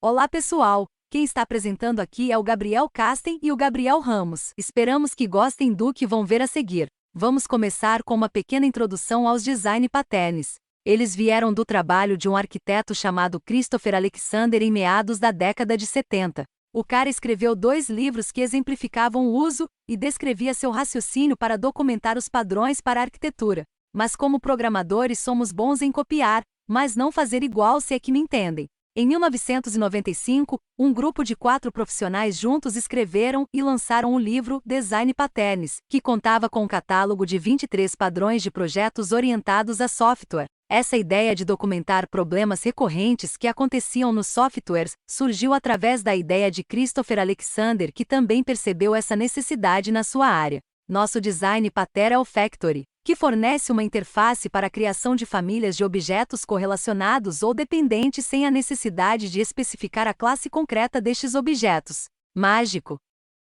Olá pessoal, quem está apresentando aqui é o Gabriel Casten e o Gabriel Ramos. Esperamos que gostem do que vão ver a seguir. Vamos começar com uma pequena introdução aos design patterns. Eles vieram do trabalho de um arquiteto chamado Christopher Alexander em meados da década de 70. O cara escreveu 2 livros que exemplificavam o uso e descrevia seu raciocínio para documentar os padrões para a arquitetura. Mas como programadores somos bons em copiar, mas não fazer igual, se é que me entendem. Em 1995, um grupo de 4 profissionais juntos escreveram e lançaram o livro Design Patterns, que contava com um catálogo de 23 padrões de projetos orientados a software. Essa ideia de documentar problemas recorrentes que aconteciam nos softwares surgiu através da ideia de Christopher Alexander, que também percebeu essa necessidade na sua área. Nosso design pattern é o Factory, que fornece uma interface para a criação de famílias de objetos correlacionados ou dependentes sem a necessidade de especificar a classe concreta destes objetos. Mágico!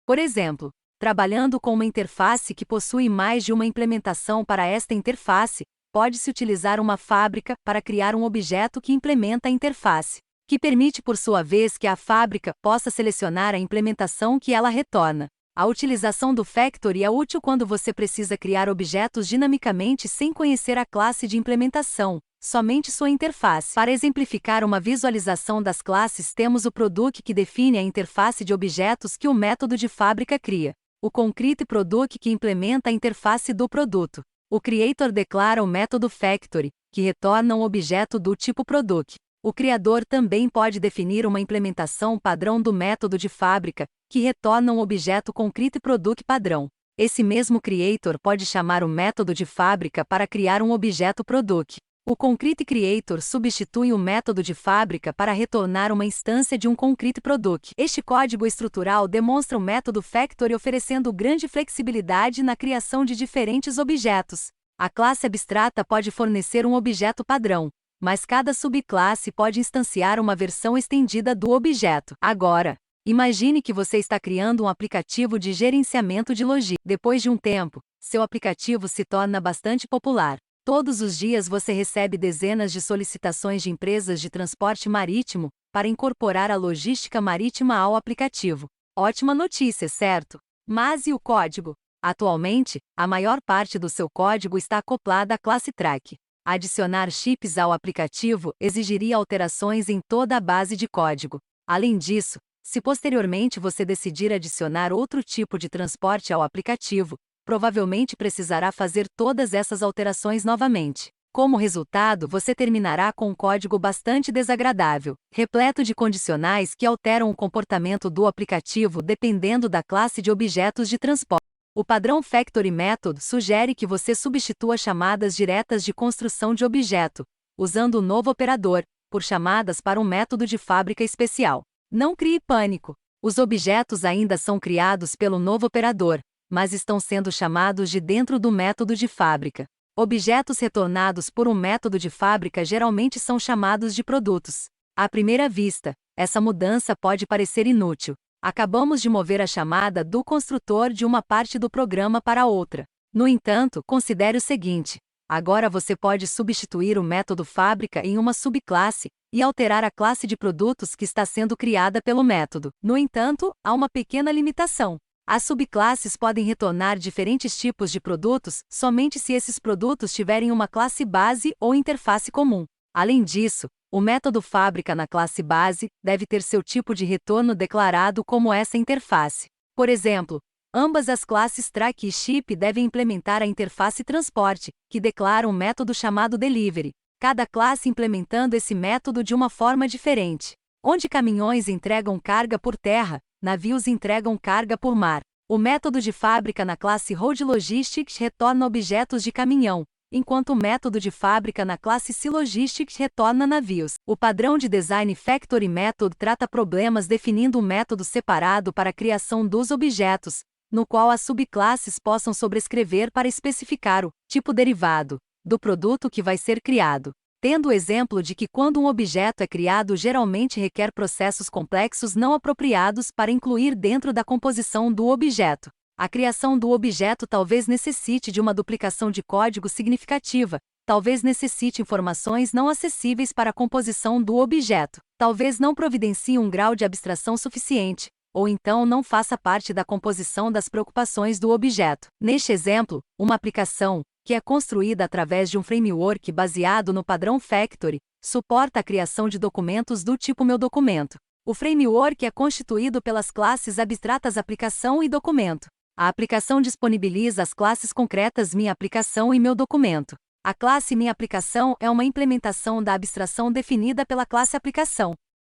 Por exemplo, trabalhando com uma interface que possui mais de uma implementação para esta interface, pode-se utilizar uma fábrica para criar um objeto que implementa a interface, que permite por sua vez que a fábrica possa selecionar a implementação que ela retorna. A utilização do Factory é útil quando você precisa criar objetos dinamicamente sem conhecer a classe de implementação, somente sua interface. Para exemplificar uma visualização das classes, temos o Product, que define a interface de objetos que o método de fábrica cria. O Concrete Product, que implementa a interface do produto. O Creator declara o método Factory, que retorna um objeto do tipo Product. O criador também pode definir uma implementação padrão do método de fábrica, que retorna um objeto Concrete Product padrão. Esse mesmo creator pode chamar o método de fábrica para criar um objeto Product. O Concrete Creator substitui o método de fábrica para retornar uma instância de um Concrete Product. Este código estrutural demonstra o método Factory oferecendo grande flexibilidade na criação de diferentes objetos. A classe abstrata pode fornecer um objeto padrão, mas cada subclasse pode instanciar uma versão estendida do objeto. Agora, imagine que você está criando um aplicativo de gerenciamento de logística. Depois de um tempo, seu aplicativo se torna bastante popular. Todos os dias você recebe dezenas de solicitações de empresas de transporte marítimo para incorporar a logística marítima ao aplicativo. Ótima notícia, certo? Mas e o código? Atualmente, a maior parte do seu código está acoplada à classe Track. Adicionar chips ao aplicativo exigiria alterações em toda a base de código. Além disso, se posteriormente você decidir adicionar outro tipo de transporte ao aplicativo, provavelmente precisará fazer todas essas alterações novamente. Como resultado, você terminará com um código bastante desagradável, repleto de condicionais que alteram o comportamento do aplicativo dependendo da classe de objetos de transporte. O padrão Factory Method sugere que você substitua chamadas diretas de construção de objeto, usando o novo operador, por chamadas para um método de fábrica especial. Não crie pânico. Os objetos ainda são criados pelo novo operador, mas estão sendo chamados de dentro do método de fábrica. Objetos retornados por um método de fábrica geralmente são chamados de produtos. À primeira vista, essa mudança pode parecer inútil. Acabamos de mover a chamada do construtor de uma parte do programa para outra. No entanto, considere o seguinte: agora você pode substituir o método fábrica em uma subclasse e alterar a classe de produtos que está sendo criada pelo método. No entanto, há uma pequena limitação. As subclasses podem retornar diferentes tipos de produtos somente se esses produtos tiverem uma classe base ou interface comum. Além disso, o método fábrica na classe base deve ter seu tipo de retorno declarado como essa interface. Por exemplo, ambas as classes Track e Ship devem implementar a interface transporte, que declara um método chamado Delivery, cada classe implementando esse método de uma forma diferente. Onde caminhões entregam carga por terra, navios entregam carga por mar. O método de fábrica na classe Road Logistics retorna objetos de caminhão, enquanto o método de fábrica na classe Sea Logistics retorna navios. O padrão de Design Factory Method trata problemas definindo um método separado para a criação dos objetos, no qual as subclasses possam sobrescrever para especificar o tipo derivado do produto que vai ser criado. Tendo o exemplo de que quando um objeto é criado geralmente requer processos complexos não apropriados para incluir dentro da composição do objeto. A criação do objeto talvez necessite de uma duplicação de código significativa, talvez necessite informações não acessíveis para a composição do objeto, talvez não providencie um grau de abstração suficiente, ou então não faça parte da composição das preocupações do objeto. Neste exemplo, uma aplicação, que é construída através de um framework baseado no padrão Factory, suporta a criação de documentos do tipo Meu Documento. O framework é constituído pelas classes abstratas Aplicação e Documento. A aplicação disponibiliza as classes concretas Minha Aplicação e Meu Documento. A classe Minha Aplicação é uma implementação da abstração definida pela classe Aplicação.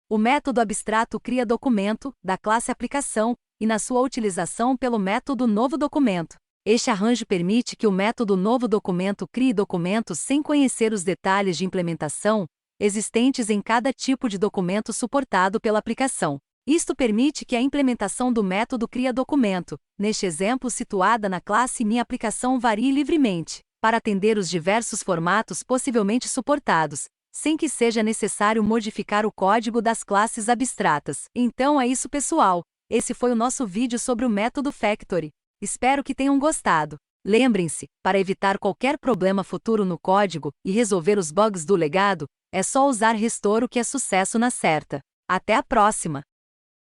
O método abstrato cria documento, da classe Aplicação, e na sua utilização pelo método Novo Documento. Este arranjo permite que o método Novo Documento crie documentos sem conhecer os detalhes de implementação existentes em cada tipo de documento suportado pela aplicação. Isto permite que a implementação do método cria documento, neste exemplo situada na classe Minha Aplicação, varie livremente, para atender os diversos formatos possivelmente suportados, sem que seja necessário modificar o código das classes abstratas. Então é isso, pessoal. Esse foi o nosso vídeo sobre o método Factory. Espero que tenham gostado. Lembrem-se, para evitar qualquer problema futuro no código e resolver os bugs do legado, é só usar Restore, que é sucesso na certa. Até a próxima!